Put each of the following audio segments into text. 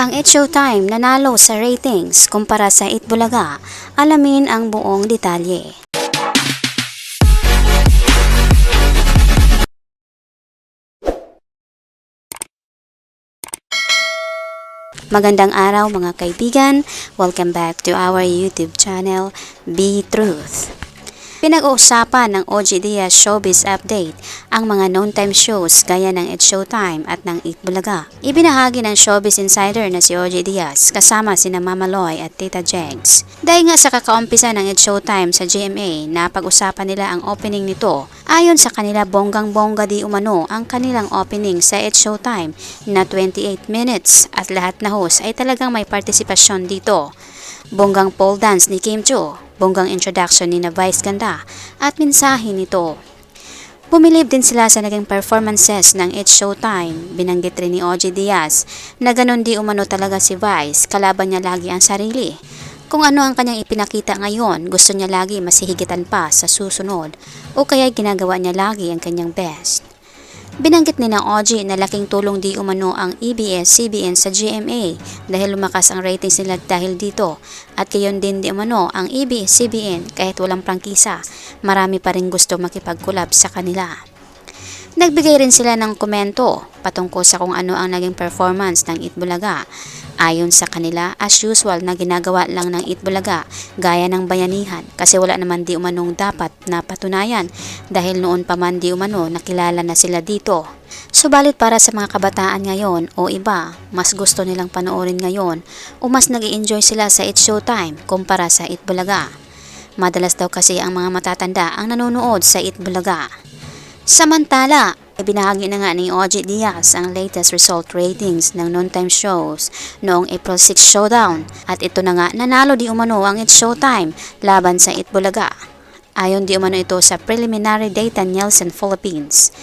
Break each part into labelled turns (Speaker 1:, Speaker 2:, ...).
Speaker 1: Ang It's Showtime nanalo sa ratings kumpara sa Itbulaga. Alamin ang buong detalye. Magandang araw mga kaibigan. Welcome back to our YouTube channel, Be Truth. Pinag-uusapan ng OG Diaz Showbiz Update ang mga noontime shows gaya ng It's Showtime at ng Itbulaga. Ibinahagi ng Showbiz Insider na si OG Diaz kasama sina Mama Loy at Tita Jegs. Dahil nga sa kakaumpisa ng It's Showtime sa GMA, napag-usapan nila ang opening nito. Ayon sa kanila, bonggang-bongga di umano ang kanilang opening sa It's Showtime na 28 minutes at lahat na host ay talagang may partisipasyon dito. Bonggang pole dance ni Kim Chiu, bonggang introduction ni na Vice Ganda at mensahe nito. Bumilib din sila sa naging performances ng It's Showtime. Binanggit rin ni OG Diaz na ganun di umano talaga si Vice, kalaban niya lagi ang sarili. Kung ano ang kanyang ipinakita ngayon, gusto niya lagi masihigitan pa sa susunod o kaya ginagawa niya lagi ang kanyang best. Binanggit ni na OG na laking tulong di umano ang ABS-CBN sa GMA dahil lumakas ang ratings nila dahil dito at gayon din di umano ang ABS-CBN kahit walang prangkisa, marami pa rin gusto makipag-collab sa kanila. Nagbigay rin sila ng komento patungkol sa kung ano ang naging performance ng Itbulaga. Ayon sa kanila, as usual na ginagawa lang ng Itbulaga gaya ng bayanihan kasi wala naman di umanong dapat na patunayan dahil noon pa man di umano nakilala na sila dito. Subalit para sa mga kabataan ngayon o iba, mas gusto nilang panoorin ngayon o mas nag-i-enjoy sila sa It's Showtime kumpara sa Itbulaga. Madalas daw kasi ang mga matatanda ang nanonood sa Itbulaga. Samantala, ibinahagi na nga ni OG Diaz ang latest result ratings ng noontime shows noong April 6 showdown at ito na nga nanalo di umano ang It's Showtime laban sa Itbulaga. Ayon di umano ito sa preliminary data Nielsen Philippines.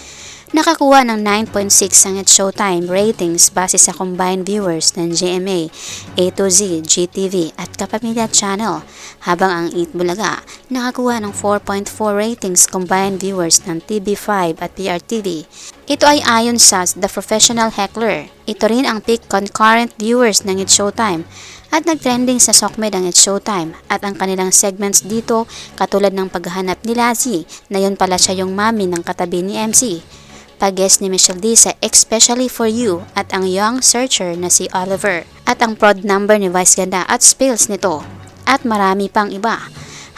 Speaker 1: Nakakuha ng 9.6 ang It's Showtime ratings base sa combined viewers ng GMA, A to Z, GTV at Kapamilya Channel, habang ang Itbulaga nakakuha ng 4.4 ratings combined viewers ng TV5 at PRTV. Ito ay ayon sa The Professional Heckler. Ito rin ang peak concurrent viewers ng It's Showtime at nagtrending sa SOCMED ang It's Showtime at ang kanilang segments dito katulad ng paghahanap ni Lassie na yun pala siya yung mami ng katabi ni MC. Pag-guest ni Michelle D sa Especially For You at ang young searcher na si Oliver at ang prod number ni Vice Ganda at spills nito at marami pang iba.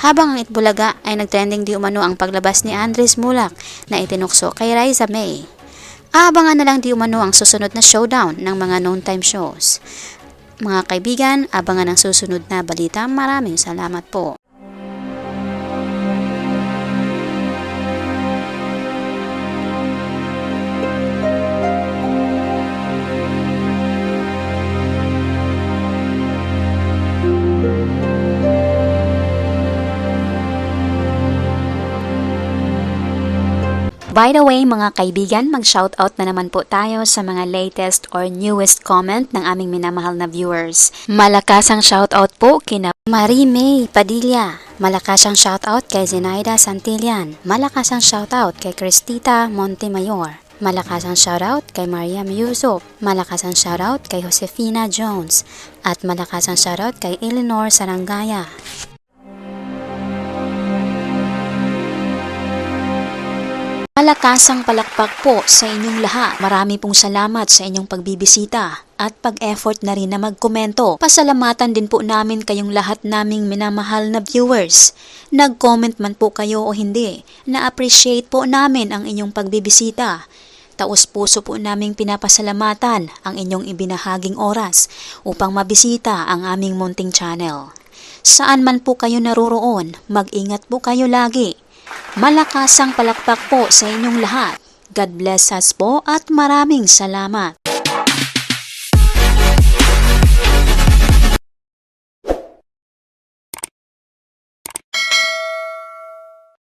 Speaker 1: Habang ang Itbulaga ay nagtrending di umano ang paglabas ni Andres Mulak na itinukso kay Raisa May. Abangan na lang di umano ang susunod na showdown ng mga noontime shows. Mga kaibigan, abangan ang susunod na balita. Maraming salamat po. By the way mga kaibigan, mag-shoutout na naman po tayo sa mga latest or newest comment ng aming minamahal na viewers. Malakas ang shoutout po kina Marie May Padilla. Malakas ang shoutout kay Zenaida Santillan. Malakas ang shoutout kay Cristita Montemayor. Malakas ang shoutout kay Mariam Yusuf. Malakas ang shoutout kay Josefina Jones. At malakas ang shoutout kay Eleanor Sarangaya. Malakasang palakpak po sa inyong lahat. Marami pong salamat sa inyong pagbibisita at pag-effort na rin na magkomento. Pasalamatan din po namin kayong lahat naming minamahal na viewers. Nag-comment man po kayo o hindi, na-appreciate po namin ang inyong pagbibisita. Taos puso po naming pinapasalamatan ang inyong ibinahaging oras upang mabisita ang aming munting channel. Saan man po kayo naroroon, mag-ingat po kayo lagi. Malakasang palakpak po sa inyong lahat. God bless us po at maraming salamat.